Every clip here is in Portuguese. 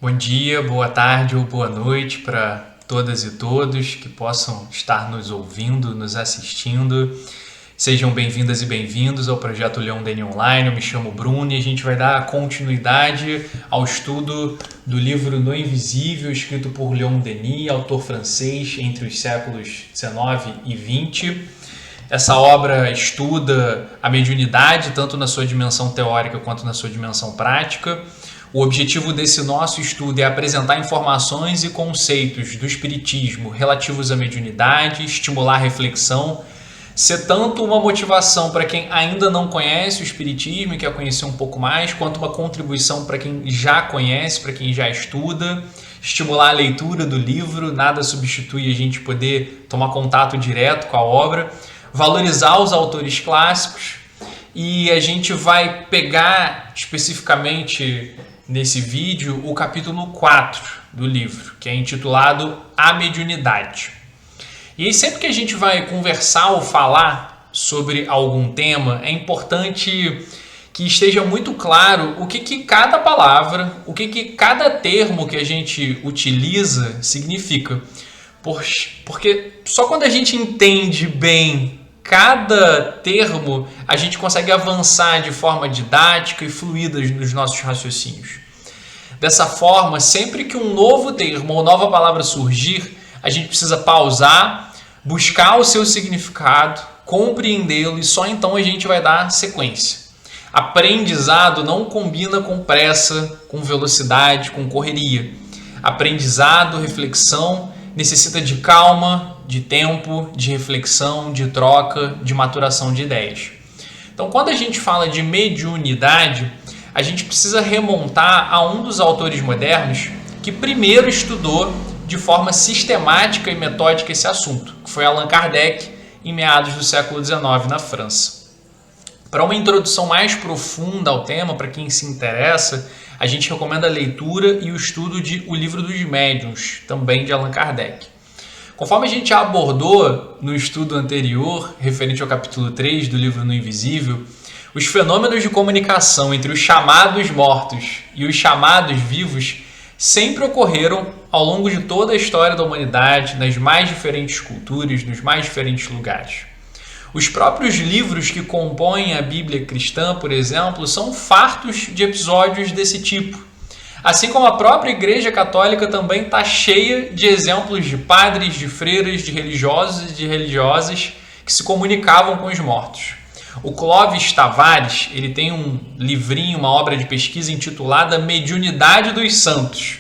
Bom dia, boa tarde ou boa noite para todas e todos que possam estar nos ouvindo, nos assistindo. Sejam bem-vindas e bem-vindos ao Projeto Leon Denis Online. Eu me chamo Bruno e a gente vai dar continuidade ao estudo do livro No Invisível, escrito por Leon Denis, autor francês entre os séculos XIX e XX. Essa obra estuda a mediunidade, tanto na sua dimensão teórica quanto na sua dimensão prática. O objetivo desse nosso estudo é apresentar informações e conceitos do espiritismo relativos à mediunidade, estimular a reflexão, ser tanto uma motivação para quem ainda não conhece o espiritismo e quer conhecer um pouco mais, quanto uma contribuição para quem já conhece, para quem já estuda, estimular a leitura do livro, nada substitui a gente poder tomar contato direto com a obra, valorizar os autores clássicos, e a gente vai pegar especificamente nesse vídeo o capítulo 4 do livro, que é intitulado A Mediunidade. E aí, sempre que a gente vai conversar ou falar sobre algum tema, é importante que esteja muito claro o que cada palavra, o que cada termo que a gente utiliza significa. Porque só quando a gente entende bem cada termo, a gente consegue avançar de forma didática e fluida nos nossos raciocínios. Dessa forma, sempre que um novo termo ou nova palavra surgir, a gente precisa pausar, buscar o seu significado, compreendê-lo e só então a gente vai dar sequência. Aprendizado não combina com pressa, com velocidade, com correria. Aprendizado, reflexão, necessita de calma, de tempo, de reflexão, de troca, de maturação de ideias. Então, quando a gente fala de mediunidade, a gente precisa remontar a um dos autores modernos que primeiro estudou de forma sistemática e metódica esse assunto, que foi Allan Kardec, em meados do século XIX, na França. Para uma introdução mais profunda ao tema, para quem se interessa, a gente recomenda a leitura e o estudo de O Livro dos Médiuns, também de Allan Kardec. Conforme a gente já abordou no estudo anterior, referente ao capítulo 3 do livro No Invisível, os fenômenos de comunicação entre os chamados mortos e os chamados vivos sempre ocorreram ao longo de toda a história da humanidade, nas mais diferentes culturas, nos mais diferentes lugares. Os próprios livros que compõem a Bíblia cristã, por exemplo, são fartos de episódios desse tipo. Assim como a própria Igreja Católica também está cheia de exemplos de padres, de freiras, de religiosos e de religiosas que se comunicavam com os mortos. O Clóvis Tavares, ele tem um livrinho, uma obra de pesquisa intitulada Mediunidade dos Santos,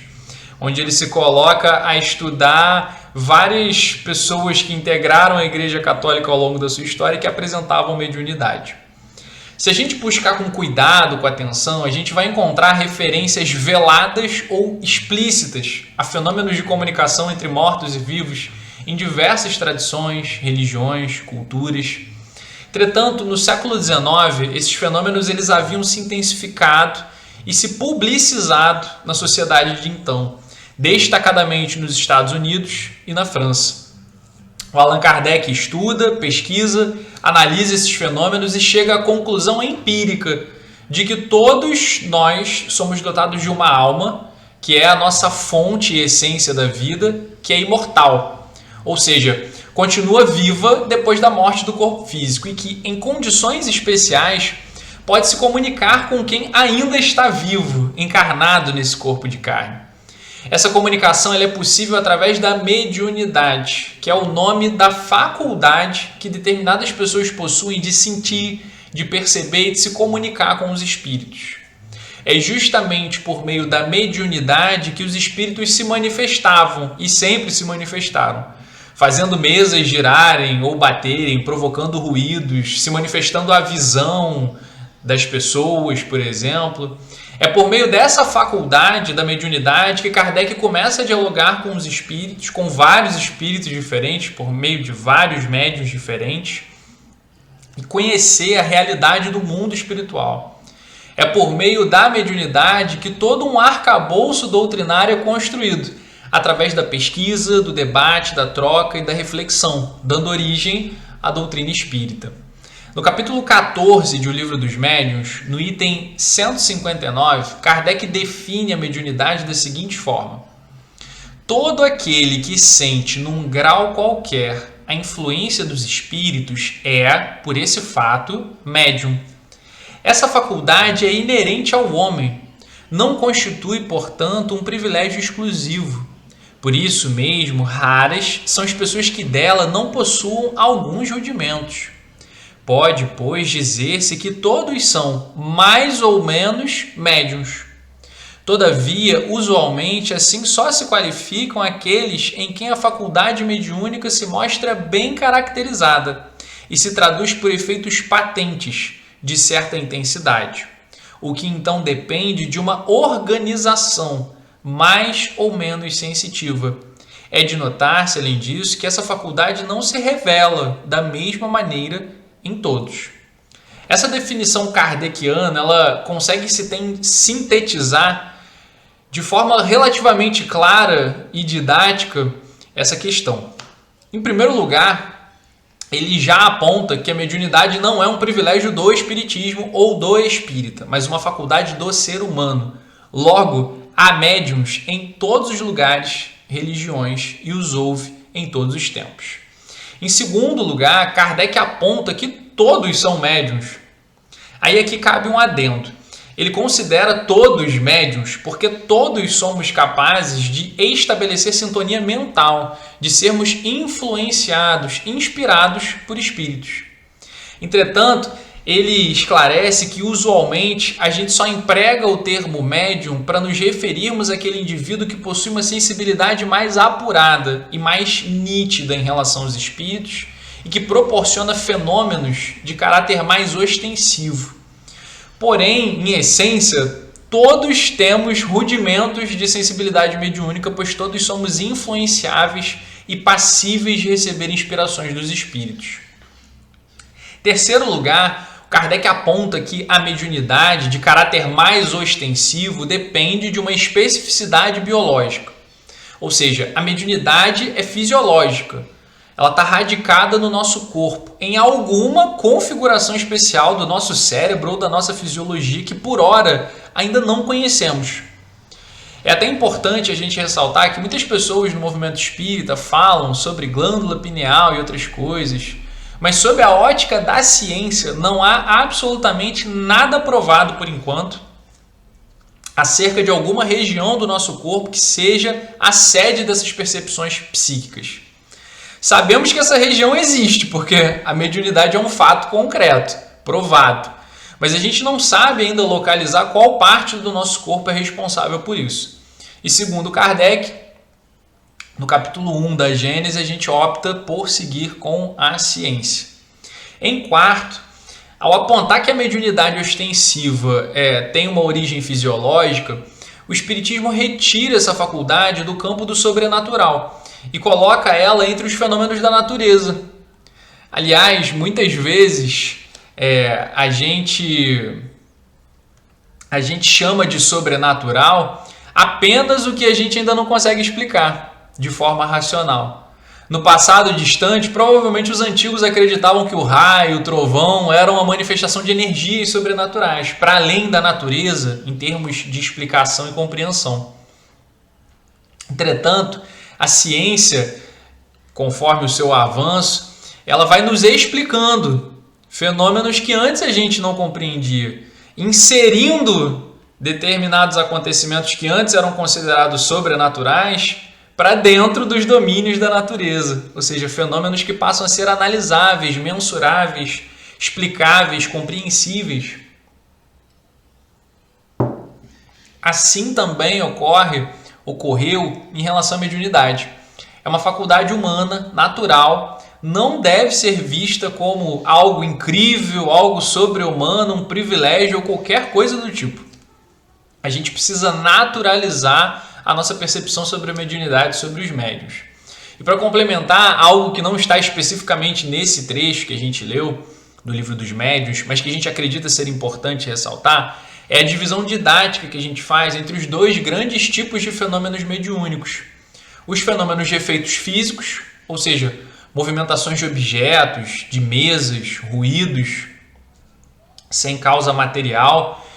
onde ele se coloca a estudar várias pessoas que integraram a Igreja Católica ao longo da sua história e que apresentavam mediunidade. Se a gente buscar com cuidado, com atenção, a gente vai encontrar referências veladas ou explícitas a fenômenos de comunicação entre mortos e vivos em diversas tradições, religiões, culturas. Entretanto, no século XIX, esses fenômenos eles haviam se intensificado e se publicizado na sociedade de então, destacadamente nos Estados Unidos e na França. O Allan Kardec estuda, pesquisa, analisa esses fenômenos e chega à conclusão empírica de que todos nós somos dotados de uma alma, que é a nossa fonte e essência da vida, que é imortal. Ou seja, continua viva depois da morte do corpo físico e que, em condições especiais, pode se comunicar com quem ainda está vivo, encarnado nesse corpo de carne. Essa comunicação ela é possível através da mediunidade, que é o nome da faculdade que determinadas pessoas possuem de sentir, de perceber e de se comunicar com os espíritos. É justamente por meio da mediunidade que os espíritos se manifestavam e sempre se manifestaram, fazendo mesas girarem ou baterem, provocando ruídos, se manifestando a visão das pessoas, por exemplo. É por meio dessa faculdade da mediunidade que Kardec começa a dialogar com os espíritos, com vários espíritos diferentes, por meio de vários médiuns diferentes, e conhecer a realidade do mundo espiritual. É por meio da mediunidade que todo um arcabouço doutrinário é construído, através da pesquisa, do debate, da troca e da reflexão, dando origem à doutrina espírita. No capítulo 14 de O Livro dos Médiuns, no item 159, Kardec define a mediunidade da seguinte forma: todo aquele que sente num grau qualquer a influência dos espíritos é, por esse fato, médium. Essa faculdade é inerente ao homem, não constitui, portanto, um privilégio exclusivo. Por isso mesmo, raras são as pessoas que dela não possuam alguns rudimentos. Pode, pois, dizer-se que todos são, mais ou menos, médiuns. Todavia, usualmente, assim só se qualificam aqueles em quem a faculdade mediúnica se mostra bem caracterizada e se traduz por efeitos patentes de certa intensidade, o que então depende de uma organização mais ou menos sensitiva. É de notar-se, além disso, que essa faculdade não se revela da mesma maneira em todos. Essa definição kardeciana, ela consegue sintetizar de forma relativamente clara e didática essa questão. Em primeiro lugar, ele já aponta que a mediunidade não é um privilégio do espiritismo ou do espírita, mas uma faculdade do ser humano. Logo, há médiuns em todos os lugares, religiões, e os houve em todos os tempos. Em segundo lugar, Kardec aponta que todos são médiuns. Aí aqui cabe um adendo. Ele considera todos médiuns porque todos somos capazes de estabelecer sintonia mental, de sermos influenciados, inspirados por espíritos. Entretanto, ele esclarece que usualmente a gente só emprega o termo médium para nos referirmos àquele indivíduo que possui uma sensibilidade mais apurada e mais nítida em relação aos espíritos e que proporciona fenômenos de caráter mais ostensivo. Porém, em essência, todos temos rudimentos de sensibilidade mediúnica, pois todos somos influenciáveis e passíveis de receber inspirações dos espíritos. Terceiro lugar, Kardec aponta que a mediunidade de caráter mais ostensivo depende de uma especificidade biológica. Ou seja, a mediunidade é fisiológica. Ela está radicada no nosso corpo, em alguma configuração especial do nosso cérebro ou da nossa fisiologia que, por hora, ainda não conhecemos. É até importante a gente ressaltar que muitas pessoas no movimento espírita falam sobre glândula pineal e outras coisas, mas sob a ótica da ciência não há absolutamente nada provado por enquanto acerca de alguma região do nosso corpo que seja a sede dessas percepções psíquicas. Sabemos que essa região existe, porque a mediunidade é um fato concreto, provado. Mas a gente não sabe ainda localizar qual parte do nosso corpo é responsável por isso. E segundo Kardec, no capítulo 1 da Gênese, a gente opta por seguir com a ciência. Em quarto, ao apontar que a mediunidade ostensiva tem uma origem fisiológica, o Espiritismo retira essa faculdade do campo do sobrenatural e coloca ela entre os fenômenos da natureza. Aliás, muitas vezes a gente chama de sobrenatural apenas o que a gente ainda não consegue explicar de forma racional. No passado distante, provavelmente os antigos acreditavam que o raio, o trovão eram uma manifestação de energias sobrenaturais, para além da natureza em termos de explicação e compreensão. Entretanto, a ciência, conforme o seu avanço, ela vai nos explicando fenômenos que antes a gente não compreendia, inserindo determinados acontecimentos que antes eram considerados sobrenaturais para dentro dos domínios da natureza, ou seja, fenômenos que passam a ser analisáveis, mensuráveis, explicáveis, compreensíveis. Assim também ocorreu em relação à mediunidade. É uma faculdade humana, natural, não deve ser vista como algo incrível, algo sobre-humano, um privilégio ou qualquer coisa do tipo. A gente precisa naturalizar a nossa percepção sobre a mediunidade, sobre os médiuns. E para complementar, algo que não está especificamente nesse trecho que a gente leu, do Livro dos Médiuns, mas que a gente acredita ser importante ressaltar, é a divisão didática que a gente faz entre os dois grandes tipos de fenômenos mediúnicos. Os fenômenos de efeitos físicos, ou seja, movimentações de objetos, de mesas, ruídos, sem causa material,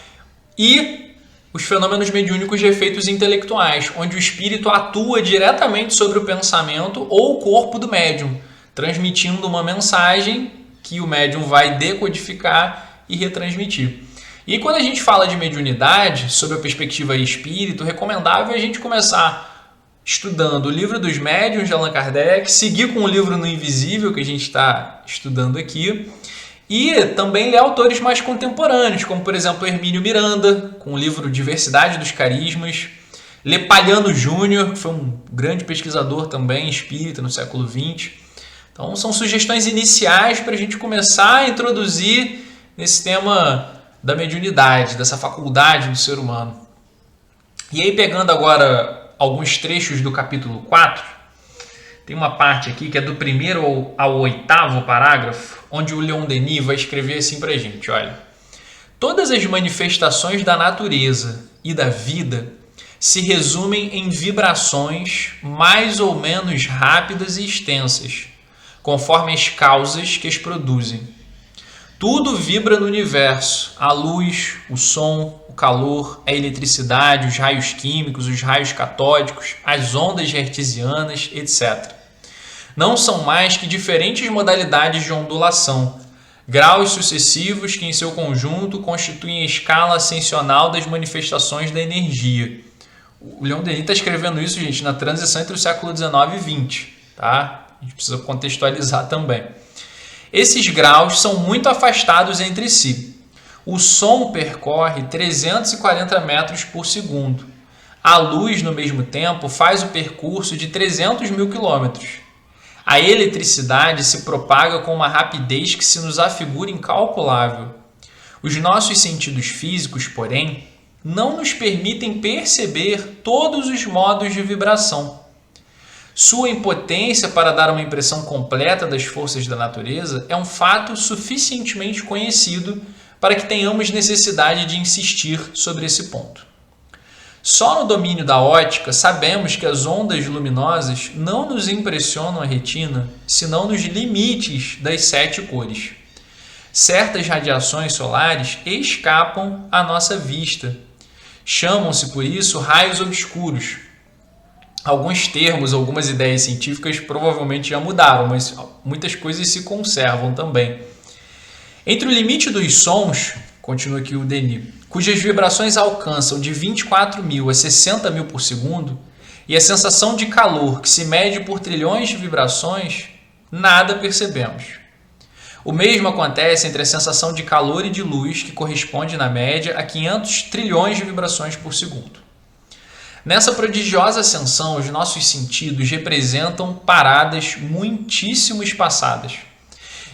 e os fenômenos mediúnicos de efeitos intelectuais, onde o espírito atua diretamente sobre o pensamento ou o corpo do médium, transmitindo uma mensagem que o médium vai decodificar e retransmitir. E quando a gente fala de mediunidade, sob a perspectiva espírito, recomendável a gente começar estudando o Livro dos Médiuns de Allan Kardec, seguir com o Livro no Invisível, que a gente está estudando aqui, e também ler autores mais contemporâneos, como por exemplo Hermínio Miranda, com o livro Diversidade dos Carismas, ler Palhano Júnior, que foi um grande pesquisador também espírita no século XX. Então são sugestões iniciais para a gente começar a introduzir nesse tema da mediunidade, dessa faculdade do ser humano. E aí, pegando agora alguns trechos do capítulo 4, tem uma parte aqui que é do 1º ao 8º parágrafo, onde o Leon Denis vai escrever assim para a gente, olha: todas as manifestações da natureza e da vida se resumem em vibrações mais ou menos rápidas e extensas, conforme as causas que as produzem. Tudo vibra no universo: a luz, o som, o calor, a eletricidade, os raios químicos, os raios catódicos, as ondas hertzianas, etc. Não são mais que diferentes modalidades de ondulação, graus sucessivos que em seu conjunto constituem a escala ascensional das manifestações da energia. O Leon Denis está escrevendo isso, gente, na transição entre o século XIX e XX, tá? A gente precisa contextualizar também. Esses graus são muito afastados entre si. O som percorre 340 metros por segundo. A luz, no mesmo tempo, faz o percurso de 300 mil quilômetros. A eletricidade se propaga com uma rapidez que se nos afigura incalculável. Os nossos sentidos físicos, porém, não nos permitem perceber todos os modos de vibração. Sua impotência para dar uma impressão completa das forças da natureza é um fato suficientemente conhecido para que tenhamos necessidade de insistir sobre esse ponto. Só no domínio da ótica sabemos que as ondas luminosas não nos impressionam a retina, senão nos limites das 7 cores. Certas radiações solares escapam à nossa vista. Chamam-se, por isso, raios obscuros. Alguns termos, algumas ideias científicas provavelmente já mudaram, mas muitas coisas se conservam também. Entre o limite dos sons, continua aqui o Denis, cujas vibrações alcançam de 24.000 a 60.000 por segundo, e a sensação de calor que se mede por trilhões de vibrações, nada percebemos. O mesmo acontece entre a sensação de calor e de luz, que corresponde, na média, a 500 trilhões de vibrações por segundo. Nessa prodigiosa ascensão, os nossos sentidos representam paradas muitíssimo espaçadas,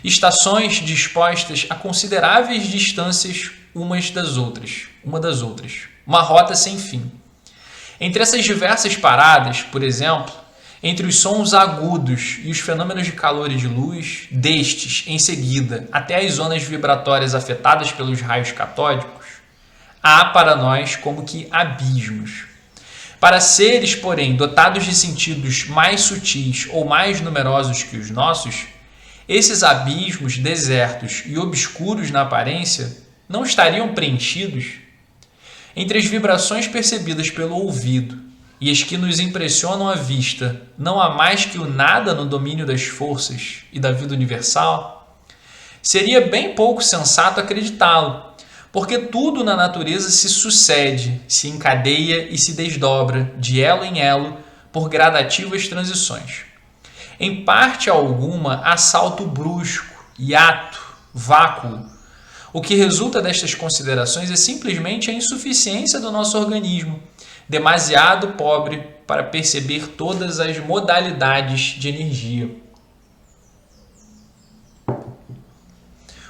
estações dispostas a consideráveis distâncias uma das outras, uma rota sem fim. Entre essas diversas paradas, por exemplo, entre os sons agudos e os fenômenos de calor e de luz, destes, em seguida, até as zonas vibratórias afetadas pelos raios catódicos, há para nós como que abismos. Para seres, porém, dotados de sentidos mais sutis ou mais numerosos que os nossos, esses abismos desertos e obscuros na aparência não estariam preenchidos? Entre as vibrações percebidas pelo ouvido e as que nos impressionam à vista, não há mais que o nada no domínio das forças e da vida universal? Seria bem pouco sensato acreditá-lo, porque tudo na natureza se sucede, se encadeia e se desdobra, de elo em elo, por gradativas transições. Em parte alguma, há salto brusco, hiato, vácuo. O que resulta destas considerações é simplesmente a insuficiência do nosso organismo, demasiado pobre para perceber todas as modalidades de energia.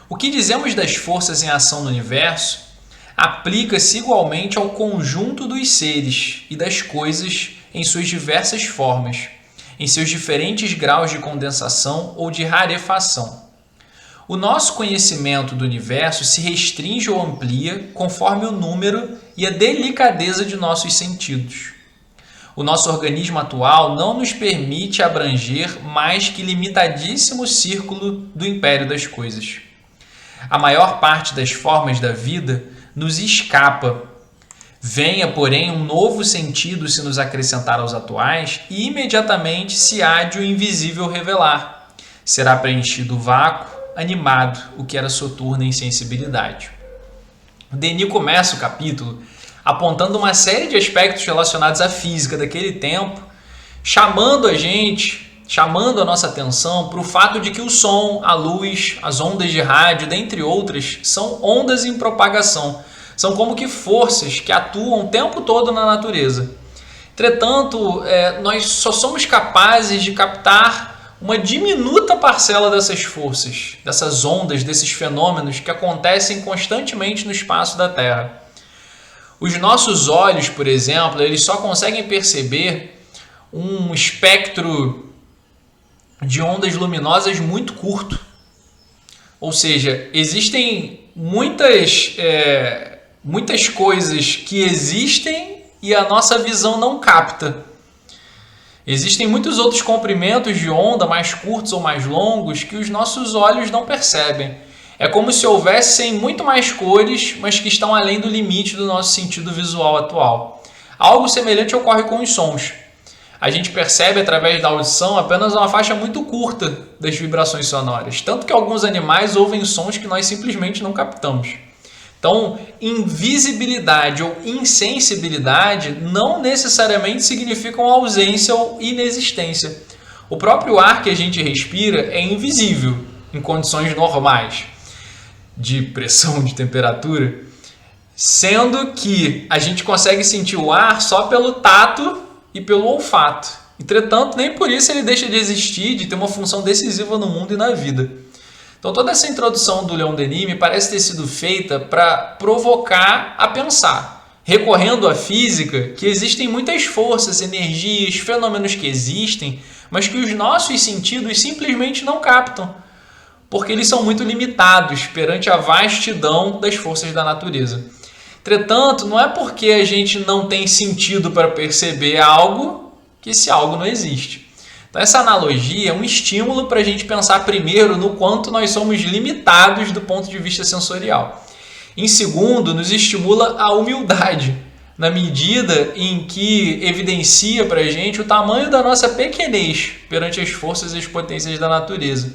O que dizemos das forças em ação no universo aplica-se igualmente ao conjunto dos seres e das coisas em suas diversas formas, em seus diferentes graus de condensação ou de rarefação. O nosso conhecimento do universo se restringe ou amplia conforme o número e a delicadeza de nossos sentidos. O nosso organismo atual não nos permite abranger mais que limitadíssimo círculo do império das coisas. A maior parte das formas da vida nos escapa. Venha, porém, um novo sentido se nos acrescentar aos atuais e imediatamente se há de o invisível revelar. Será preenchido o vácuo, animado, o que era soturna insensibilidade. Denis começa o capítulo apontando uma série de aspectos relacionados à física daquele tempo, chamando a nossa atenção para o fato de que o som, a luz, as ondas de rádio, dentre outras, são ondas em propagação. São como que forças que atuam o tempo todo na natureza. Entretanto, nós só somos capazes de captar uma diminuta parcela dessas forças, dessas ondas, desses fenômenos que acontecem constantemente no espaço da Terra. Os nossos olhos, por exemplo, eles só conseguem perceber um espectro de ondas luminosas muito curto. Ou seja, existem muitas coisas que existem e a nossa visão não capta. Existem muitos outros comprimentos de onda, mais curtos ou mais longos, que os nossos olhos não percebem. É como se houvessem muito mais cores, mas que estão além do limite do nosso sentido visual atual. Algo semelhante ocorre com os sons. A gente percebe através da audição apenas uma faixa muito curta das vibrações sonoras, tanto que alguns animais ouvem sons que nós simplesmente não captamos. Então, invisibilidade ou insensibilidade não necessariamente significam ausência ou inexistência. O próprio ar que a gente respira é invisível em condições normais de pressão, de temperatura, sendo que a gente consegue sentir o ar só pelo tato e pelo olfato. Entretanto, nem por isso ele deixa de existir, de ter uma função decisiva no mundo e na vida. Então, toda essa introdução do Leon Denis me parece ter sido feita para provocar a pensar, recorrendo à física, que existem muitas forças, energias, fenômenos que existem, mas que os nossos sentidos simplesmente não captam, porque eles são muito limitados perante a vastidão das forças da natureza. Entretanto, não é porque a gente não tem sentido para perceber algo que esse algo não existe. Então, essa analogia é um estímulo para a gente pensar primeiro no quanto nós somos limitados do ponto de vista sensorial. Em segundo, nos estimula a humildade, na medida em que evidencia para a gente o tamanho da nossa pequenez perante as forças e as potências da natureza.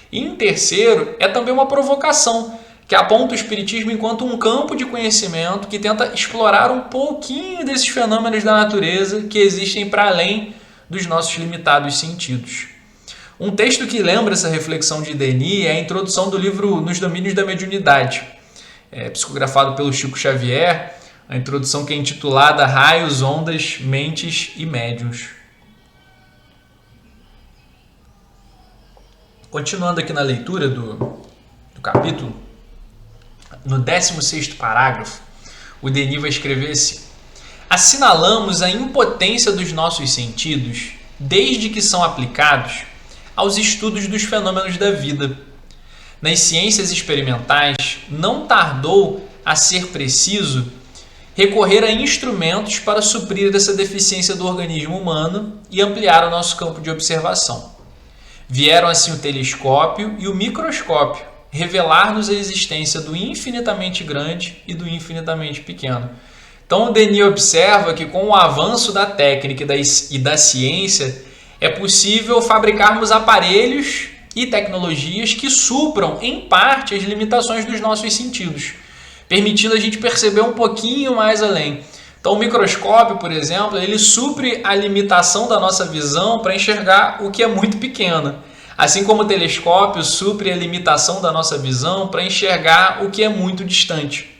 E em terceiro, é também uma provocação, que aponta o Espiritismo enquanto um campo de conhecimento que tenta explorar um pouquinho desses fenômenos da natureza que existem para além dos nossos limitados sentidos. Um texto que lembra essa reflexão de Denis é a introdução do livro Nos Domínios da Mediunidade, psicografado pelo Chico Xavier, a introdução que é intitulada Raios, Ondas, Mentes e Médiuns. Continuando aqui na leitura do capítulo, no 16º parágrafo, o Denis vai escrever assim: assinalamos a impotência dos nossos sentidos desde que são aplicados aos estudos dos fenômenos da vida. Nas ciências experimentais, não tardou a ser preciso recorrer a instrumentos para suprir essa deficiência do organismo humano e ampliar o nosso campo de observação. Vieram assim o telescópio e o microscópio revelar-nos a existência do infinitamente grande e do infinitamente pequeno. Então, o Denis observa que com o avanço da técnica e da ciência é possível fabricarmos aparelhos e tecnologias que supram, em parte, as limitações dos nossos sentidos, permitindo a gente perceber um pouquinho mais além. Então, o microscópio, por exemplo, ele supre a limitação da nossa visão para enxergar o que é muito pequeno, assim como o telescópio supre a limitação da nossa visão para enxergar o que é muito distante.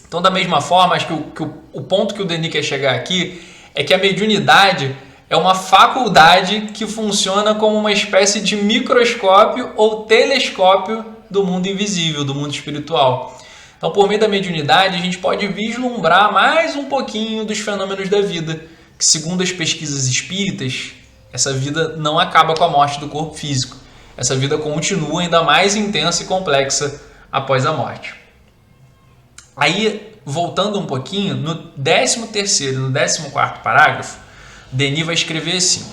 Então, da mesma forma, acho que o ponto que o Denis quer chegar aqui é que a mediunidade é uma faculdade que funciona como uma espécie de microscópio ou telescópio do mundo invisível, do mundo espiritual. Então, por meio da mediunidade, a gente pode vislumbrar mais um pouquinho dos fenômenos da vida, que, segundo as pesquisas espíritas, essa vida não acaba com a morte do corpo físico. Essa vida continua ainda mais intensa e complexa após a morte. Aí, voltando um pouquinho, no 13º e no 14º parágrafo, Denis vai escrever assim: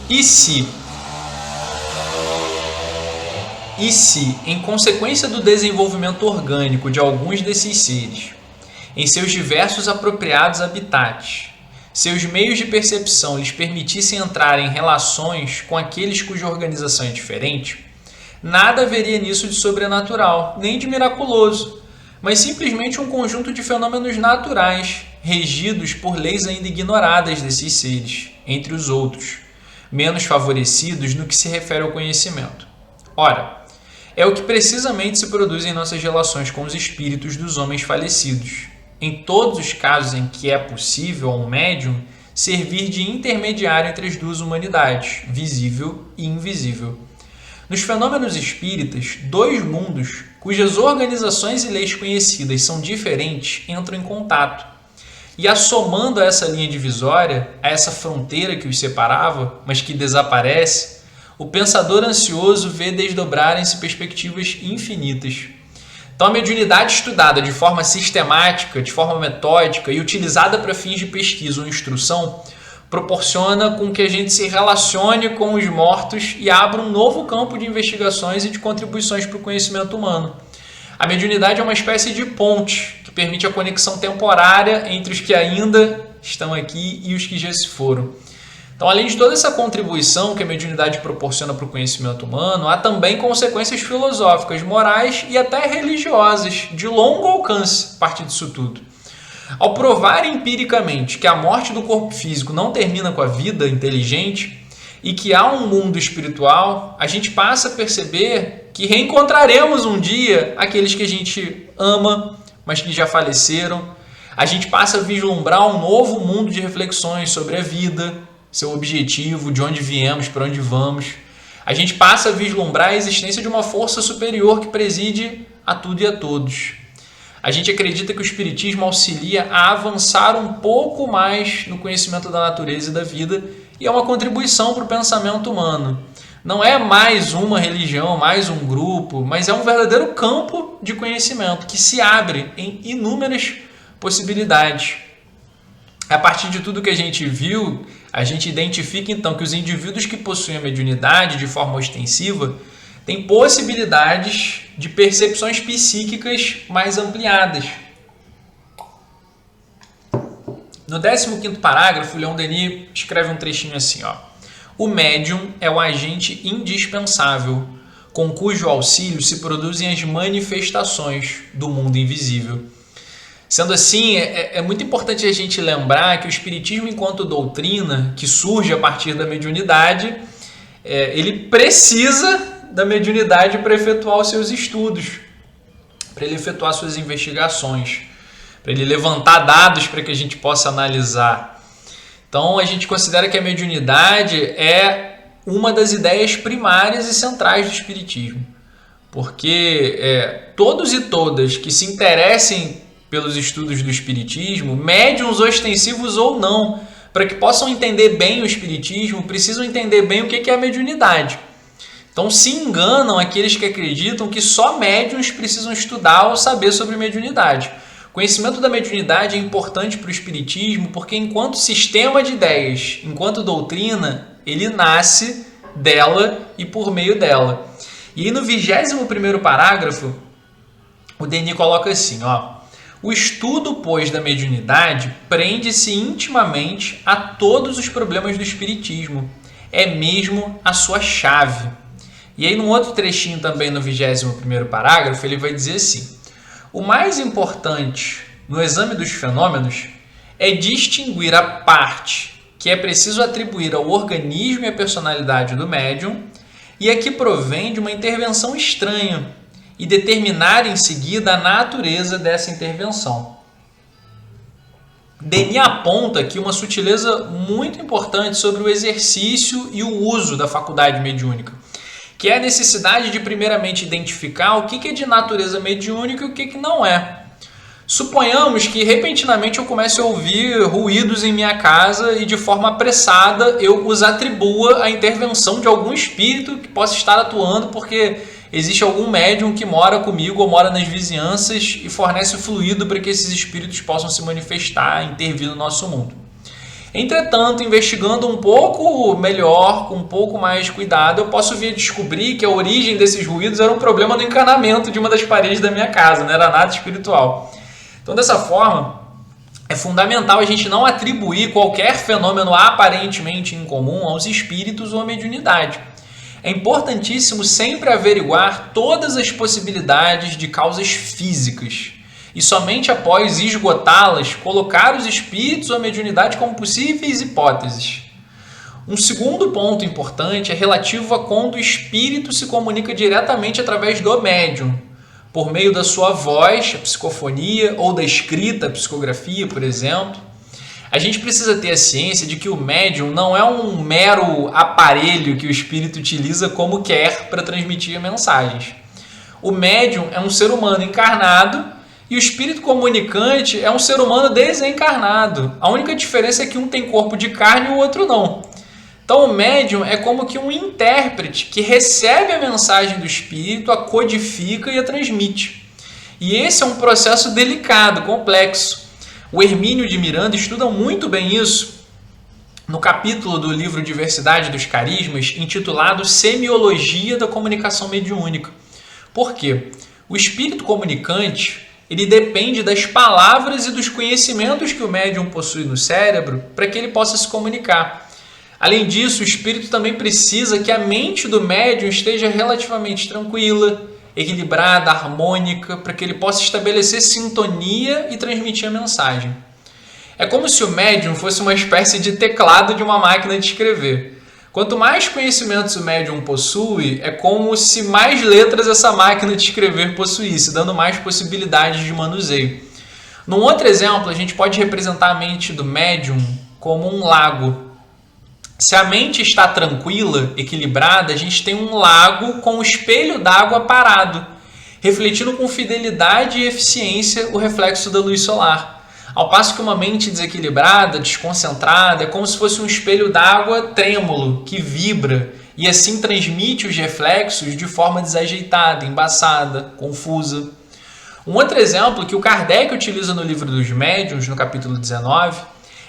E se, em consequência do desenvolvimento orgânico de alguns desses seres, em seus diversos apropriados habitats, seus meios de percepção lhes permitissem entrar em relações com aqueles cuja organização é diferente, nada haveria nisso de sobrenatural, nem de miraculoso, mas simplesmente um conjunto de fenômenos naturais, regidos por leis ainda ignoradas desses seres, entre os outros, menos favorecidos no que se refere ao conhecimento. Ora, é o que precisamente se produz em nossas relações com os espíritos dos homens falecidos, em todos os casos em que é possível a um médium servir de intermediário entre as duas humanidades, visível e invisível. Nos fenômenos espíritas, dois mundos, cujas organizações e leis conhecidas são diferentes, entram em contato. E assomando a essa linha divisória, a essa fronteira que os separava, mas que desaparece, o pensador ansioso vê desdobrarem-se perspectivas infinitas. Então, a mediunidade estudada de forma sistemática, de forma metódica e utilizada para fins de pesquisa ou instrução, proporciona com que a gente se relacione com os mortos e abra um novo campo de investigações e de contribuições para o conhecimento humano. A mediunidade é uma espécie de ponte que permite a conexão temporária entre os que ainda estão aqui e os que já se foram. Então, além de toda essa contribuição que a mediunidade proporciona para o conhecimento humano, há também consequências filosóficas, morais e até religiosas de longo alcance a partir disso tudo. Ao provar empiricamente que a morte do corpo físico não termina com a vida inteligente e que há um mundo espiritual, a gente passa a perceber que reencontraremos um dia aqueles que a gente ama, mas que já faleceram. A gente passa a vislumbrar um novo mundo de reflexões sobre a vida, seu objetivo, de onde viemos, para onde vamos. A gente passa a vislumbrar a existência de uma força superior que preside a tudo e a todos. A gente acredita que o Espiritismo auxilia a avançar um pouco mais no conhecimento da natureza e da vida e é uma contribuição para o pensamento humano. Não é mais uma religião, mais um grupo, mas é um verdadeiro campo de conhecimento que se abre em inúmeras possibilidades. A partir de tudo que a gente viu, a gente identifica então que os indivíduos que possuem a mediunidade de forma ostensiva têm possibilidades de percepções psíquicas mais ampliadas. No 15º parágrafo, Leon Denis escreve um trechinho assim, ó: O médium é o agente indispensável, com cujo auxílio se produzem as manifestações do mundo invisível. Sendo assim, é muito importante a gente lembrar que o Espiritismo, enquanto doutrina, que surge a partir da mediunidade, ele precisa da mediunidade para efetuar os seus estudos, para ele efetuar suas investigações, para ele levantar dados para que a gente possa analisar. Então, a gente considera que a mediunidade é uma das ideias primárias e centrais do Espiritismo, porque todos e todas que se interessem pelos estudos do Espiritismo, médiuns ostensivos ou não, para que possam entender bem o Espiritismo, precisam entender bem o que é a mediunidade. Então se enganam aqueles que acreditam que só médiuns precisam estudar ou saber sobre mediunidade. O conhecimento da mediunidade é importante para o Espiritismo porque enquanto sistema de ideias, enquanto doutrina, ele nasce dela e por meio dela. E aí no 21º parágrafo, o Denis coloca assim, ó: O estudo, pois, da mediunidade prende-se intimamente a todos os problemas do Espiritismo. É mesmo a sua chave. E aí, num outro trechinho também, no 21º parágrafo, ele vai dizer assim: O mais importante no exame dos fenômenos é distinguir a parte que é preciso atribuir ao organismo e à personalidade do médium e a que provém de uma intervenção estranha, e determinar em seguida a natureza dessa intervenção. Denis aponta aqui uma sutileza muito importante sobre o exercício e o uso da faculdade mediúnica, que é a necessidade de primeiramente identificar o que é de natureza mediúnica e o que não é. Suponhamos que repentinamente eu comece a ouvir ruídos em minha casa e de forma apressada eu os atribua à intervenção de algum espírito que possa estar atuando porque existe algum médium que mora comigo ou mora nas vizinhanças e fornece o fluido para que esses espíritos possam se manifestar, intervir no nosso mundo. Entretanto, investigando um pouco melhor, com um pouco mais de cuidado, eu posso vir a descobrir que a origem desses ruídos era um problema no encanamento de uma das paredes da minha casa, não era nada espiritual. Então, dessa forma, é fundamental a gente não atribuir qualquer fenômeno aparentemente incomum aos espíritos ou à mediunidade. É importantíssimo sempre averiguar todas as possibilidades de causas físicas e somente após esgotá-las, colocar os espíritos ou a mediunidade como possíveis hipóteses. Um segundo ponto importante é relativo a quando o espírito se comunica diretamente através do médium, por meio da sua voz, a psicofonia, ou da escrita, a psicografia, por exemplo. A gente precisa ter a ciência de que o médium não é um mero aparelho que o espírito utiliza como quer para transmitir mensagens. O médium é um ser humano encarnado e o espírito comunicante é um ser humano desencarnado. A única diferença é que um tem corpo de carne e o outro não. Então o médium é como que um intérprete que recebe a mensagem do espírito, a codifica e a transmite. E esse é um processo delicado, complexo. O Hermínio de Miranda estuda muito bem isso no capítulo do livro Diversidade dos Carismas, intitulado Semiologia da Comunicação Mediúnica. Por quê? O espírito comunicante ele depende das palavras e dos conhecimentos que o médium possui no cérebro para que ele possa se comunicar. Além disso, o espírito também precisa que a mente do médium esteja relativamente tranquila, equilibrada, harmônica, para que ele possa estabelecer sintonia e transmitir a mensagem. É como se o médium fosse uma espécie de teclado de uma máquina de escrever. Quanto mais conhecimentos o médium possui, é como se mais letras essa máquina de escrever possuísse, dando mais possibilidades de manuseio. Num outro exemplo, a gente pode representar a mente do médium como um lago. Se a mente está tranquila, equilibrada, a gente tem um lago com um espelho d'água parado, refletindo com fidelidade e eficiência o reflexo da luz solar. Ao passo que uma mente desequilibrada, desconcentrada, é como se fosse um espelho d'água trêmulo, que vibra e assim transmite os reflexos de forma desajeitada, embaçada, confusa. Um outro exemplo que o Kardec utiliza no livro dos Médiuns, no capítulo 19,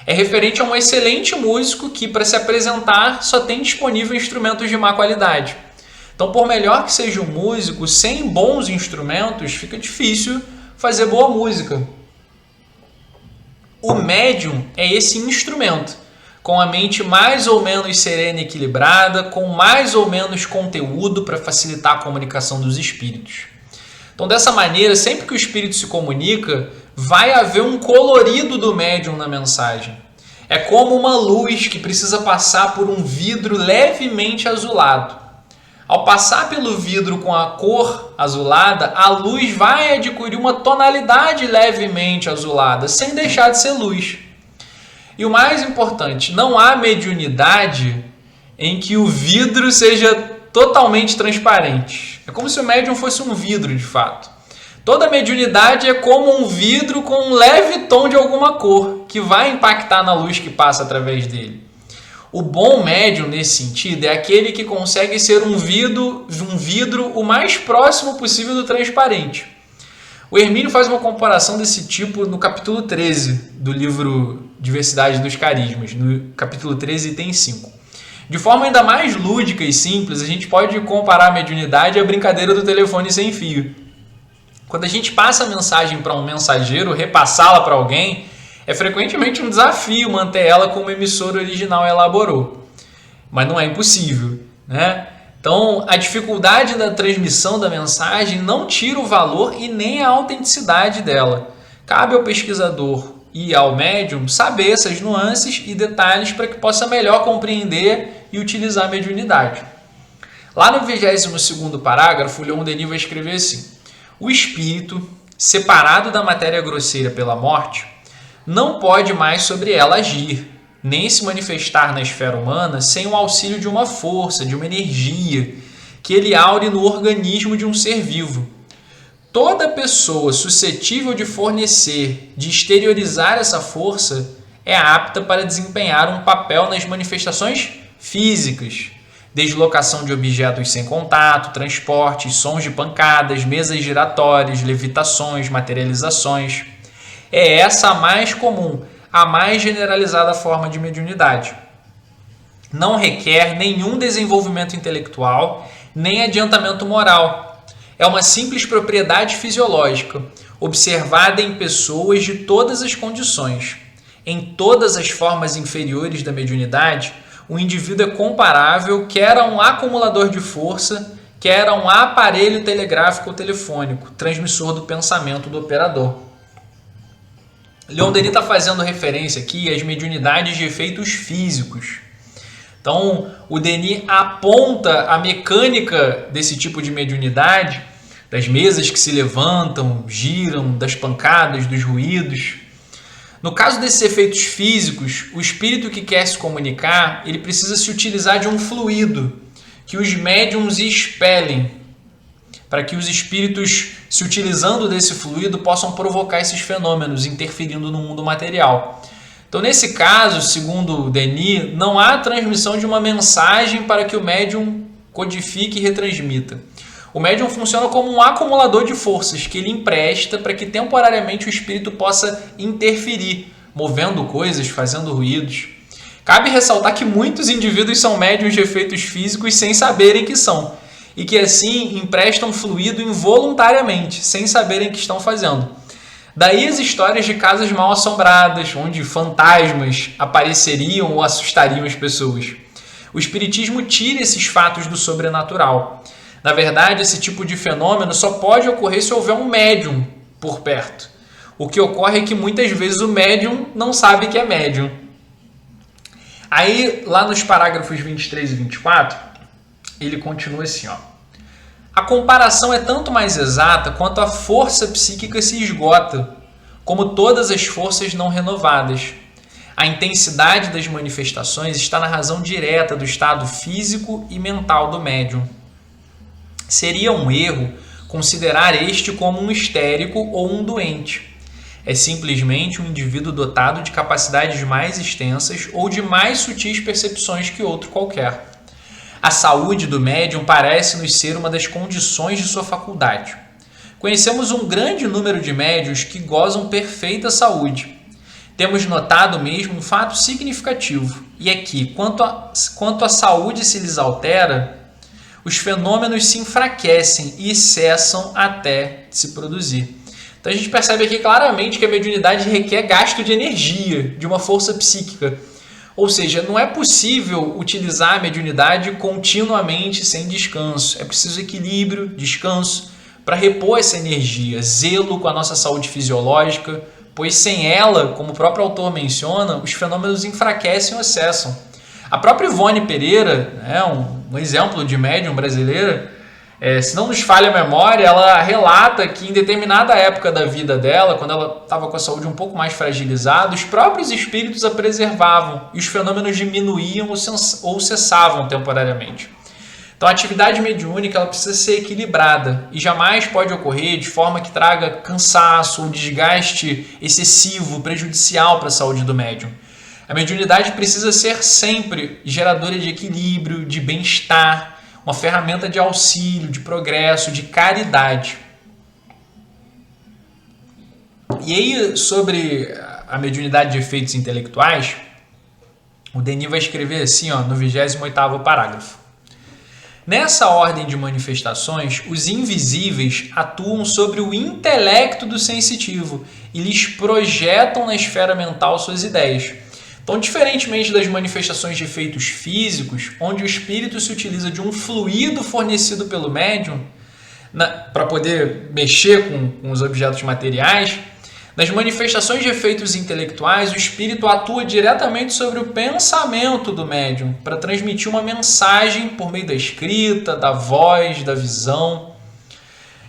é referente a um excelente músico que, para se apresentar, só tem disponível instrumentos de má qualidade. Então, por melhor que seja um músico, sem bons instrumentos, fica difícil fazer boa música. O médium é esse instrumento, com a mente mais ou menos serena e equilibrada, com mais ou menos conteúdo para facilitar a comunicação dos espíritos. Então, dessa maneira, sempre que o espírito se comunica, vai haver um colorido do médium na mensagem. É como uma luz que precisa passar por um vidro levemente azulado. Ao passar pelo vidro com a cor azulada, a luz vai adquirir uma tonalidade levemente azulada, sem deixar de ser luz. E o mais importante, não há mediunidade em que o vidro seja totalmente transparente. É como se o médium fosse um vidro, de fato. Toda mediunidade é como um vidro com um leve tom de alguma cor, que vai impactar na luz que passa através dele. O bom médium, nesse sentido, é aquele que consegue ser um vidro o mais próximo possível do transparente. O Hermínio faz uma comparação desse tipo no capítulo 13 do livro Diversidade dos Carismas, no capítulo 13, item 5. De forma ainda mais lúdica e simples, a gente pode comparar a mediunidade à brincadeira do telefone sem fio. Quando a gente passa a mensagem para um mensageiro, repassá-la para alguém, é frequentemente um desafio manter ela como o emissor original elaborou. Mas não é impossível, né? Então, a dificuldade da transmissão da mensagem não tira o valor e nem a autenticidade dela. Cabe ao pesquisador e ao médium saber essas nuances e detalhes para que possa melhor compreender e utilizar a mediunidade. Lá no 22º parágrafo, Leon Denis vai escrever assim: o espírito, separado da matéria grosseira pela morte, não pode mais sobre ela agir, nem se manifestar na esfera humana sem o auxílio de uma força, de uma energia, que ele aure no organismo de um ser vivo. Toda pessoa suscetível de fornecer, de exteriorizar essa força, é apta para desempenhar um papel nas manifestações físicas, deslocação de objetos sem contato, transportes, sons de pancadas, mesas giratórias, levitações, materializações. É essa a mais comum, a mais generalizada forma de mediunidade. Não requer nenhum desenvolvimento intelectual, nem adiantamento moral. É uma simples propriedade fisiológica, observada em pessoas de todas as condições. Em todas as formas inferiores da mediunidade, o indivíduo é comparável quer a um acumulador de força, quer a um aparelho telegráfico ou telefônico, transmissor do pensamento do operador. Leon Denis está fazendo referência aqui às mediunidades de efeitos físicos. Então, o Denis aponta a mecânica desse tipo de mediunidade, das mesas que se levantam, giram, das pancadas, dos ruídos. No caso desses efeitos físicos, o espírito que quer se comunicar, ele precisa se utilizar de um fluido que os médiums expelem, para que os espíritos, se utilizando desse fluido, possam provocar esses fenômenos, interferindo no mundo material. Então, nesse caso, segundo Denis, não há transmissão de uma mensagem para que o médium codifique e retransmita. O médium funciona como um acumulador de forças que ele empresta para que temporariamente o espírito possa interferir, movendo coisas, fazendo ruídos. Cabe ressaltar que muitos indivíduos são médiuns de efeitos físicos sem saberem que são, e que assim emprestam fluido involuntariamente, sem saberem que estão fazendo. Daí as histórias de casas mal assombradas, onde fantasmas apareceriam ou assustariam as pessoas. O espiritismo tira esses fatos do sobrenatural. Na verdade, esse tipo de fenômeno só pode ocorrer se houver um médium por perto. O que ocorre é que muitas vezes o médium não sabe que é médium. Aí, lá nos parágrafos 23 e 24, ele continua assim, ó. A comparação é tanto mais exata quanto a força psíquica se esgota, como todas as forças não renovadas. A intensidade das manifestações está na razão direta do estado físico e mental do médium. Seria um erro considerar este como um histérico ou um doente. É simplesmente um indivíduo dotado de capacidades mais extensas ou de mais sutis percepções que outro qualquer. A saúde do médium parece-nos ser uma das condições de sua faculdade. Conhecemos um grande número de médiuns que gozam perfeita saúde. Temos notado mesmo um fato significativo, e é que, quanto a saúde se lhes altera, os fenômenos se enfraquecem e cessam até se produzir. Então a gente percebe aqui claramente que a mediunidade requer gasto de energia, de uma força psíquica. Ou seja, não é possível utilizar a mediunidade continuamente sem descanso. É preciso equilíbrio, descanso, para repor essa energia, zelo com a nossa saúde fisiológica, pois sem ela, como o próprio autor menciona, os fenômenos enfraquecem ou cessam. A própria Ivone Pereira, um exemplo de médium brasileira, se não nos falha a memória, ela relata que em determinada época da vida dela, quando ela estava com a saúde um pouco mais fragilizada, os próprios espíritos a preservavam e os fenômenos diminuíam ou cessavam temporariamente. Então a atividade mediúnica ela precisa ser equilibrada e jamais pode ocorrer de forma que traga cansaço ou desgaste excessivo, prejudicial para a saúde do médium. A mediunidade precisa ser sempre geradora de equilíbrio, de bem-estar, uma ferramenta de auxílio, de progresso, de caridade. E aí, sobre a mediunidade de efeitos intelectuais, o Denis vai escrever assim, no 28º parágrafo. Nessa ordem de manifestações, os invisíveis atuam sobre o intelecto do sensitivo e lhes projetam na esfera mental suas ideias. Então, diferentemente das manifestações de efeitos físicos, onde o espírito se utiliza de um fluido fornecido pelo médium para poder mexer com os objetos materiais, nas manifestações de efeitos intelectuais, o espírito atua diretamente sobre o pensamento do médium para transmitir uma mensagem por meio da escrita, da voz, da visão.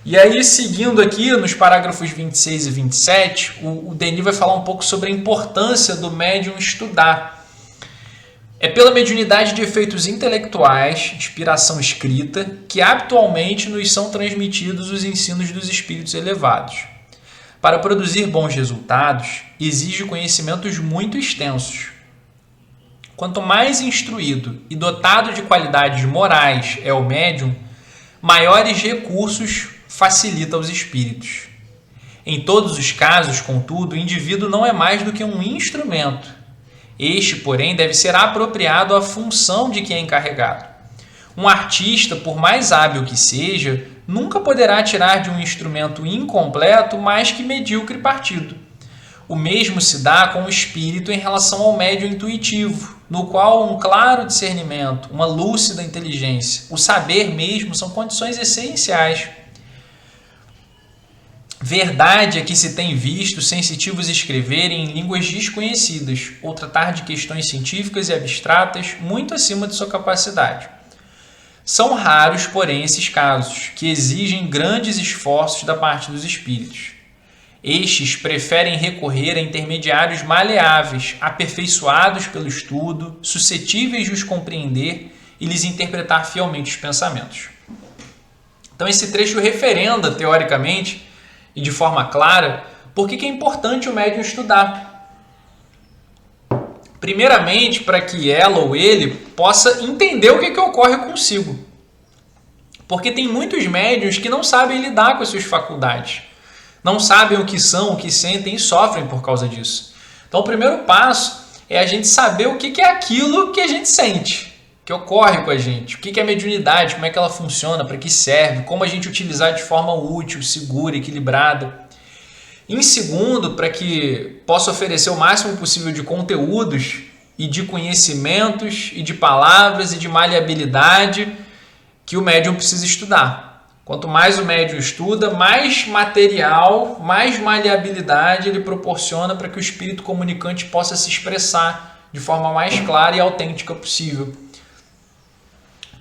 E aí, seguindo aqui nos parágrafos 26 e 27, o Denis vai falar um pouco sobre a importância do médium estudar. É pela mediunidade de efeitos intelectuais, inspiração escrita, que habitualmente nos são transmitidos os ensinos dos espíritos elevados. Para produzir bons resultados, exige conhecimentos muito extensos. Quanto mais instruído e dotado de qualidades morais é o médium, maiores recursos facilita aos espíritos. Em todos os casos, contudo, o indivíduo não é mais do que um instrumento. Este, porém, deve ser apropriado à função de quem é encarregado. Um artista, por mais hábil que seja, nunca poderá tirar de um instrumento incompleto mais que medíocre partido. O mesmo se dá com o espírito em relação ao médium intuitivo, no qual um claro discernimento, uma lúcida inteligência, o saber mesmo são condições essenciais. Verdade é que se tem visto sensitivos escreverem em línguas desconhecidas ou tratar de questões científicas e abstratas muito acima de sua capacidade. São raros, porém, esses casos, que exigem grandes esforços da parte dos espíritos. Estes preferem recorrer a intermediários maleáveis, aperfeiçoados pelo estudo, suscetíveis de os compreender e lhes interpretar fielmente os pensamentos. Então, esse trecho referenda, teoricamente, e de forma clara, por que é importante o médium estudar. Primeiramente, para que ela ou ele possa entender o que ocorre consigo. Porque tem muitos médiuns que não sabem lidar com as suas faculdades. Não sabem o que são, o que sentem e sofrem por causa disso. Então, o primeiro passo é a gente saber o que é aquilo que a gente sente, que ocorre com a gente. O que é a mediunidade, como é que ela funciona, para que serve, como a gente utilizar de forma útil, segura, equilibrada. Em segundo, para que possa oferecer o máximo possível de conteúdos e de conhecimentos e de palavras e de maleabilidade que o médium precisa estudar. Quanto mais o médium estuda, mais material, mais maleabilidade ele proporciona para que o espírito comunicante possa se expressar de forma mais clara e autêntica possível.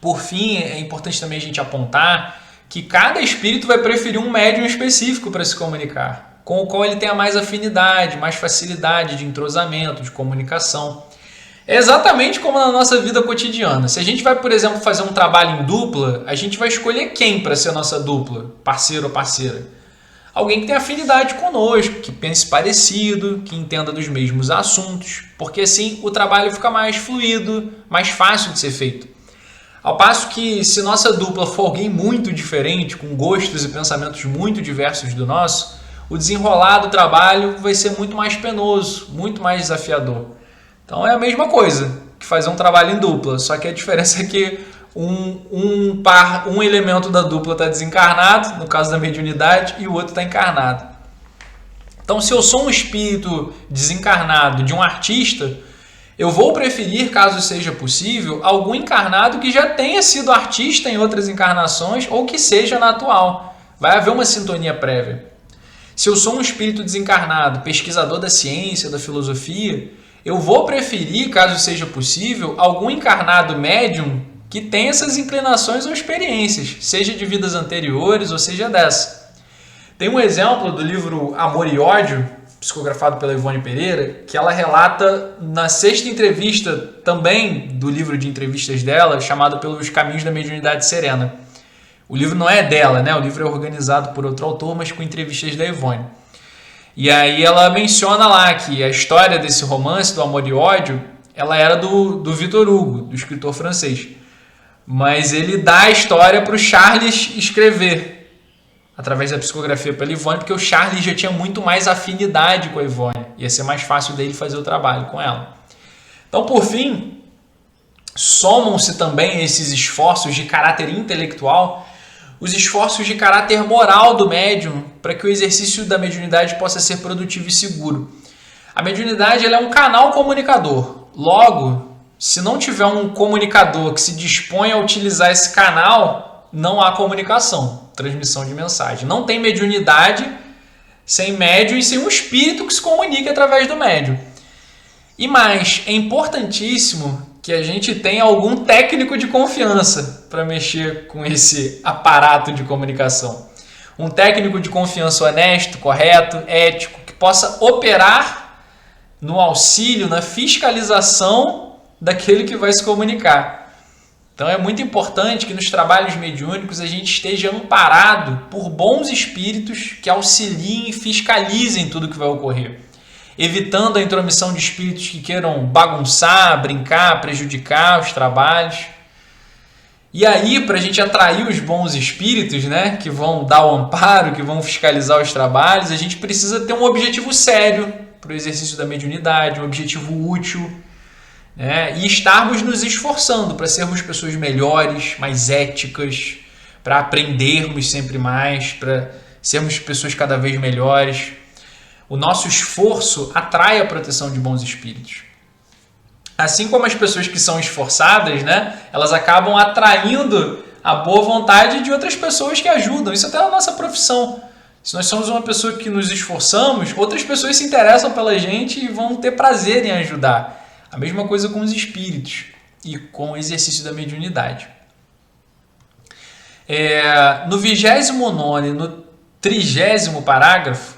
Por fim, é importante também a gente apontar que cada espírito vai preferir um médium específico para se comunicar, com o qual ele tenha mais afinidade, mais facilidade de entrosamento, de comunicação. É exatamente como na nossa vida cotidiana. Se a gente vai, por exemplo, fazer um trabalho em dupla, a gente vai escolher quem para ser a nossa dupla, parceiro ou parceira? Alguém que tenha afinidade conosco, que pense parecido, que entenda dos mesmos assuntos, porque assim o trabalho fica mais fluido, mais fácil de ser feito. Ao passo que, se nossa dupla for alguém muito diferente, com gostos e pensamentos muito diversos do nosso, o desenrolar do trabalho vai ser muito mais penoso, muito mais desafiador. Então é a mesma coisa que fazer um trabalho em dupla, só que a diferença é que um elemento da dupla está desencarnado, no caso da mediunidade, e o outro está encarnado. Então, se eu sou um espírito desencarnado de um artista, eu vou preferir, caso seja possível, algum encarnado que já tenha sido artista em outras encarnações ou que seja na atual. Vai haver uma sintonia prévia. Se eu sou um espírito desencarnado, pesquisador da ciência, da filosofia, eu vou preferir, caso seja possível, algum encarnado médium que tenha essas inclinações ou experiências, seja de vidas anteriores ou seja dessa. Tem um exemplo do livro Amor e Ódio, psicografado pela Ivone Pereira, que ela relata na 6ª entrevista também do livro de entrevistas dela, chamado Pelos Caminhos da Mediunidade Serena. O livro não é dela, né? O livro é organizado por outro autor, mas com entrevistas da Ivone. E aí ela menciona lá que a história desse romance, do Amor e Ódio, ela era do Victor Hugo, do escritor francês. Mas ele dá a história para o Charles escrever, através da psicografia pela Ivone, porque o Charles já tinha muito mais afinidade com a Ivone. Ia ser mais fácil dele fazer o trabalho com ela. Então, por fim, somam-se também esses esforços de caráter intelectual, os esforços de caráter moral do médium para que o exercício da mediunidade possa ser produtivo e seguro. A mediunidade ela é um canal comunicador. Logo, se não tiver um comunicador que se dispõe a utilizar esse canal, não há comunicação, transmissão de mensagem. Não tem mediunidade sem médium e sem um espírito que se comunique através do médium. E mais, é importantíssimo que a gente tenha algum técnico de confiança para mexer com esse aparato de comunicação. Um técnico de confiança honesto, correto, ético, que possa operar no auxílio, na fiscalização daquele que vai se comunicar. Então é muito importante que nos trabalhos mediúnicos a gente esteja amparado por bons espíritos que auxiliem e fiscalizem tudo que vai ocorrer, evitando a intromissão de espíritos que queiram bagunçar, brincar, prejudicar os trabalhos. E aí, para a gente atrair os bons espíritos, né, que vão dar o amparo, que vão fiscalizar os trabalhos, a gente precisa ter um objetivo sério para o exercício da mediunidade, um objetivo útil, né, e estarmos nos esforçando para sermos pessoas melhores, mais éticas, para aprendermos sempre mais, para sermos pessoas cada vez melhores. O nosso esforço atrai a proteção de bons espíritos. Assim como as pessoas que são esforçadas, né, elas acabam atraindo a boa vontade de outras pessoas que ajudam. Isso até é a nossa profissão. Se nós somos uma pessoa que nos esforçamos, outras pessoas se interessam pela gente e vão ter prazer em ajudar. A mesma coisa com os espíritos e com o exercício da mediunidade. No 29º e no 30º parágrafo,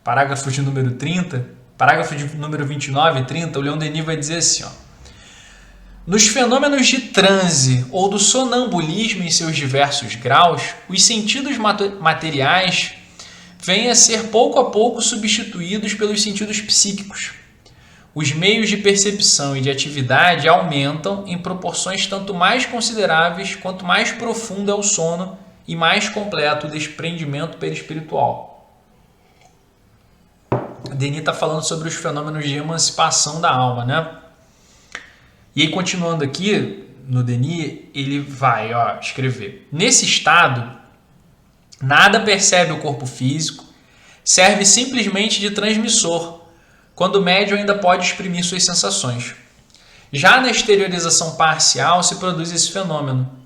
parágrafo de número 30, parágrafo de número 29 e 30, o Leon Denis vai dizer assim, ó: nos fenômenos de transe ou do sonambulismo em seus diversos graus, os sentidos materiais vêm a ser pouco a pouco substituídos pelos sentidos psíquicos. Os meios de percepção e de atividade aumentam em proporções tanto mais consideráveis quanto mais profundo é o sono e mais completo o desprendimento perispiritual. Denis está falando sobre os fenômenos de emancipação da alma, né? E aí, continuando aqui no Denis, ele vai escrever: nesse estado, nada percebe o corpo físico, serve simplesmente de transmissor, quando o médium ainda pode exprimir suas sensações. Já na exteriorização parcial se produz esse fenômeno.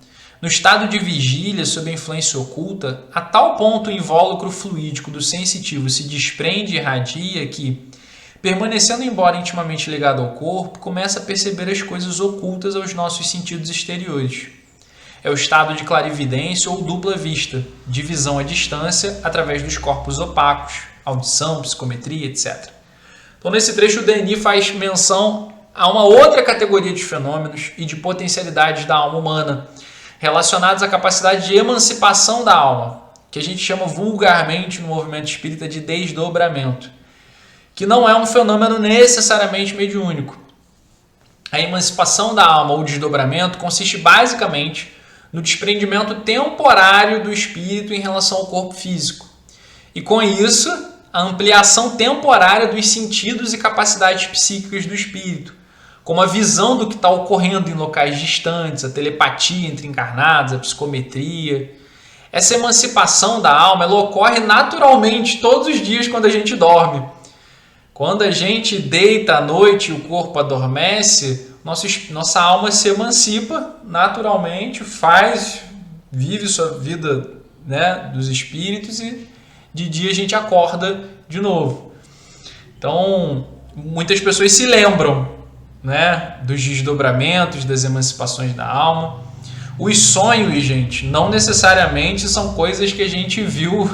No estado de vigília, sob a influência oculta, a tal ponto o invólucro fluídico do sensitivo se desprende e irradia que, permanecendo embora intimamente ligado ao corpo, começa a perceber as coisas ocultas aos nossos sentidos exteriores. É o estado de clarividência ou dupla vista, de visão à distância através dos corpos opacos, audição, psicometria, etc. Então, nesse trecho, o Denis faz menção a uma outra categoria de fenômenos e de potencialidades da alma humana, relacionados à capacidade de emancipação da alma, que a gente chama vulgarmente no movimento espírita de desdobramento, que não é um fenômeno necessariamente mediúnico. A emancipação da alma ou desdobramento consiste basicamente no desprendimento temporário do espírito em relação ao corpo físico, e com isso a ampliação temporária dos sentidos e capacidades psíquicas do espírito, como a visão do que está ocorrendo em locais distantes, a telepatia entre encarnados, a psicometria. Essa emancipação da alma ela ocorre naturalmente todos os dias quando a gente dorme. Quando a gente deita à noite e o corpo adormece, nossa alma se emancipa naturalmente, vive sua vida, né, dos espíritos, e de dia a gente acorda de novo. Então, muitas pessoas se lembram, né, dos desdobramentos, das emancipações da alma. Os sonhos, gente, não necessariamente são coisas que a gente viu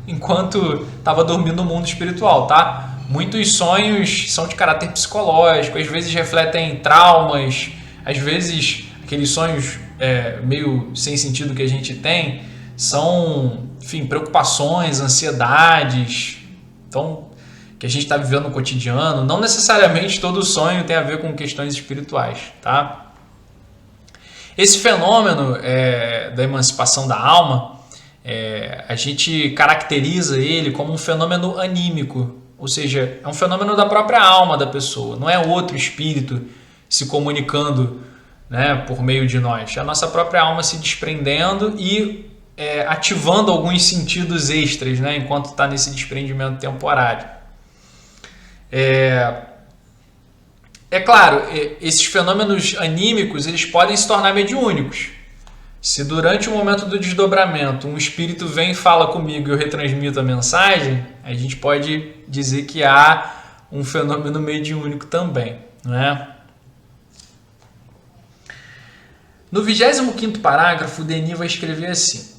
enquanto estava dormindo no mundo espiritual, tá? Muitos sonhos são de caráter psicológico, às vezes refletem traumas, às vezes aqueles sonhos meio sem sentido que a gente tem são, enfim, preocupações, ansiedades, então, que a gente está vivendo no cotidiano. Não necessariamente todo sonho tem a ver com questões espirituais, tá? Esse fenômeno da emancipação da alma, a gente caracteriza ele como um fenômeno anímico, ou seja, é um fenômeno da própria alma da pessoa, não é outro espírito se comunicando, né, por meio de nós. É a nossa própria alma se desprendendo e ativando alguns sentidos extras, né, enquanto está nesse desprendimento temporário. Claro, esses fenômenos anímicos eles podem se tornar mediúnicos. Se durante o momento do desdobramento um espírito vem e fala comigo e eu retransmito a mensagem, a gente pode dizer que há um fenômeno mediúnico também, né? No 25º parágrafo, o Denis vai escrever assim: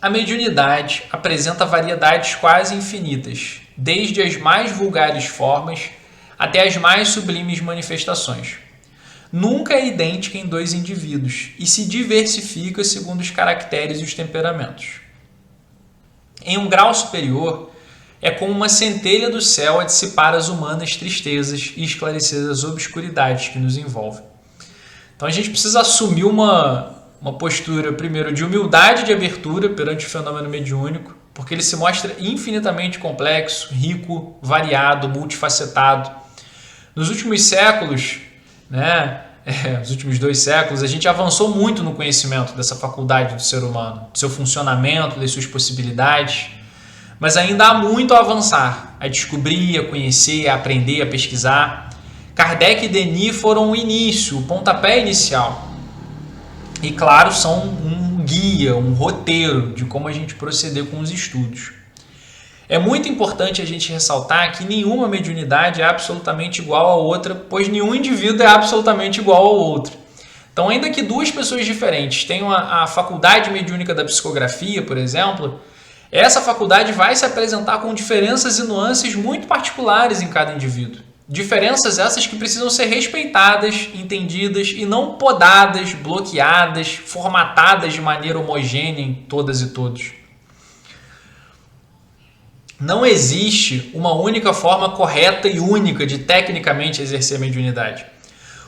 a mediunidade apresenta variedades quase infinitas, desde as mais vulgares formas até as mais sublimes manifestações. Nunca é idêntica em dois indivíduos e se diversifica segundo os caracteres e os temperamentos. Em um grau superior, é como uma centelha do céu a dissipar as humanas tristezas e esclarecer as obscuridades que nos envolvem. Então a gente precisa assumir uma postura, primeiro, de humildade, de abertura perante o fenômeno mediúnico, porque ele se mostra infinitamente complexo, rico, variado, multifacetado. Nos últimos séculos, nos últimos 2 séculos, a gente avançou muito no conhecimento dessa faculdade do ser humano, do seu funcionamento, das suas possibilidades, mas ainda há muito a avançar, a descobrir, a conhecer, a aprender, a pesquisar. Kardec e Denis foram o início, o pontapé inicial. E, claro, são um guia, um roteiro de como a gente proceder com os estudos. É muito importante a gente ressaltar que nenhuma mediunidade é absolutamente igual à outra, pois nenhum indivíduo é absolutamente igual ao outro. Então, ainda que 2 pessoas diferentes tenham a faculdade mediúnica da psicografia, por exemplo, essa faculdade vai se apresentar com diferenças e nuances muito particulares em cada indivíduo. Diferenças essas que precisam ser respeitadas, entendidas e não podadas, bloqueadas, formatadas de maneira homogênea em todas e todos. Não existe uma única forma correta e única de tecnicamente exercer a mediunidade.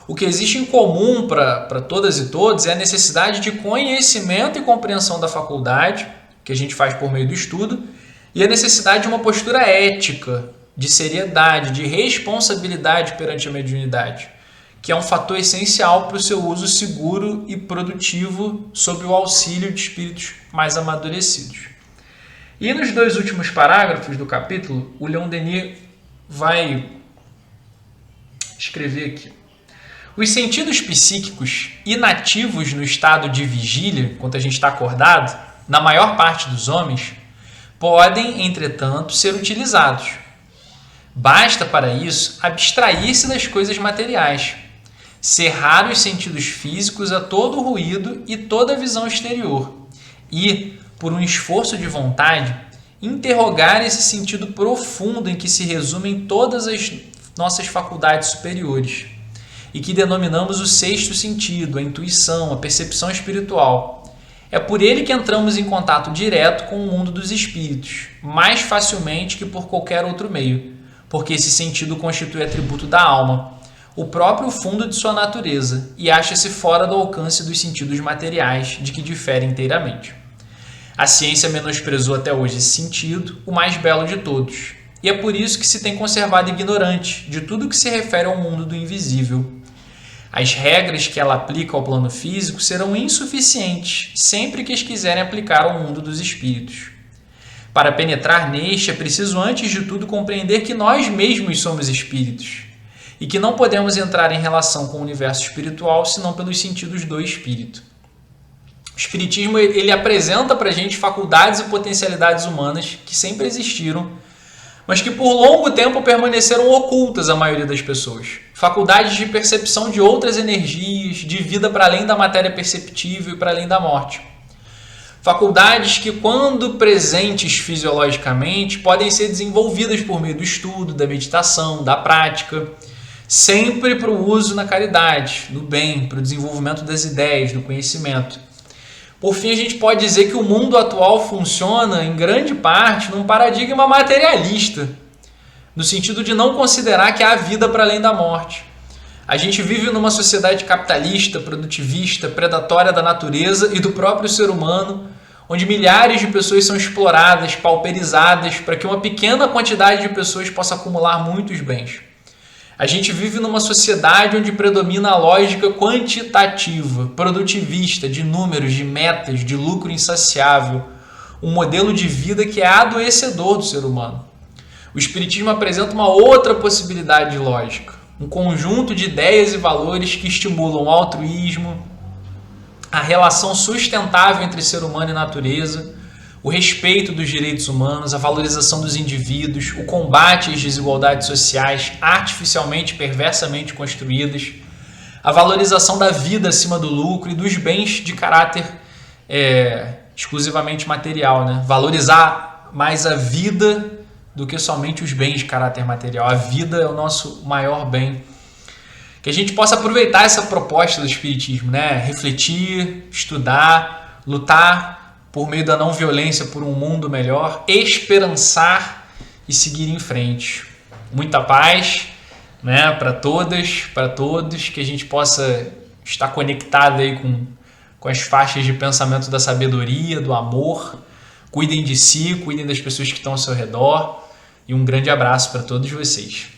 O que existe em comum para todas e todos é a necessidade de conhecimento e compreensão da faculdade, que a gente faz por meio do estudo, e a necessidade de uma postura ética, de seriedade, de responsabilidade perante a mediunidade, que é um fator essencial para o seu uso seguro e produtivo sob o auxílio de espíritos mais amadurecidos. E nos 2 últimos parágrafos do capítulo, o Leon Denis vai escrever aqui: os sentidos psíquicos inativos no estado de vigília, enquanto a gente está acordado, na maior parte dos homens, podem, entretanto, ser utilizados. Basta para isso abstrair-se das coisas materiais, cerrar os sentidos físicos a todo ruído e toda visão exterior e, por um esforço de vontade, interrogar esse sentido profundo em que se resumem todas as nossas faculdades superiores e que denominamos o 6º sentido, a intuição, a percepção espiritual. É por ele que entramos em contato direto com o mundo dos espíritos, mais facilmente que por qualquer outro meio, porque esse sentido constitui atributo da alma, o próprio fundo de sua natureza, e acha-se fora do alcance dos sentidos materiais, de que difere inteiramente. A ciência menosprezou até hoje esse sentido, o mais belo de todos, e é por isso que se tem conservado ignorante de tudo que se refere ao mundo do invisível. As regras que ela aplica ao plano físico serão insuficientes sempre que as quiserem aplicar ao mundo dos espíritos. Para penetrar neste, é preciso antes de tudo compreender que nós mesmos somos espíritos e que não podemos entrar em relação com o universo espiritual senão pelos sentidos do espírito. O espiritismo ele apresenta para a gente faculdades e potencialidades humanas que sempre existiram, mas que por longo tempo permaneceram ocultas à maioria das pessoas. Faculdades de percepção de outras energias, de vida para além da matéria perceptível e para além da morte. Faculdades que, quando presentes fisiologicamente, podem ser desenvolvidas por meio do estudo, da meditação, da prática, sempre para o uso na caridade, no bem, para o desenvolvimento das ideias, do conhecimento. Por fim, a gente pode dizer que o mundo atual funciona, em grande parte, num paradigma materialista, no sentido de não considerar que há vida para além da morte. A gente vive numa sociedade capitalista, produtivista, predatória da natureza e do próprio ser humano, onde milhares de pessoas são exploradas, pauperizadas, para que uma pequena quantidade de pessoas possa acumular muitos bens. A gente vive numa sociedade onde predomina a lógica quantitativa, produtivista, de números, de metas, de lucro insaciável, um modelo de vida que é adoecedor do ser humano. O Espiritismo apresenta uma outra possibilidade lógica, um conjunto de ideias e valores que estimulam o altruísmo, a relação sustentável entre ser humano e natureza, o respeito dos direitos humanos, a valorização dos indivíduos, o combate às desigualdades sociais artificialmente e perversamente construídas, a valorização da vida acima do lucro e dos bens de caráter exclusivamente material, né? Valorizar mais a vida do que somente os bens de caráter material. A vida é o nosso maior bem. Que a gente possa aproveitar essa proposta do Espiritismo, né? Refletir, estudar, lutar por meio da não violência por um mundo melhor, esperançar e seguir em frente. Muita paz, né? Para todas, para todos, que a gente possa está conectada aí com as faixas de pensamento da sabedoria, do amor. Cuidem de si, cuidem das pessoas que estão ao seu redor. E um grande abraço para todos vocês.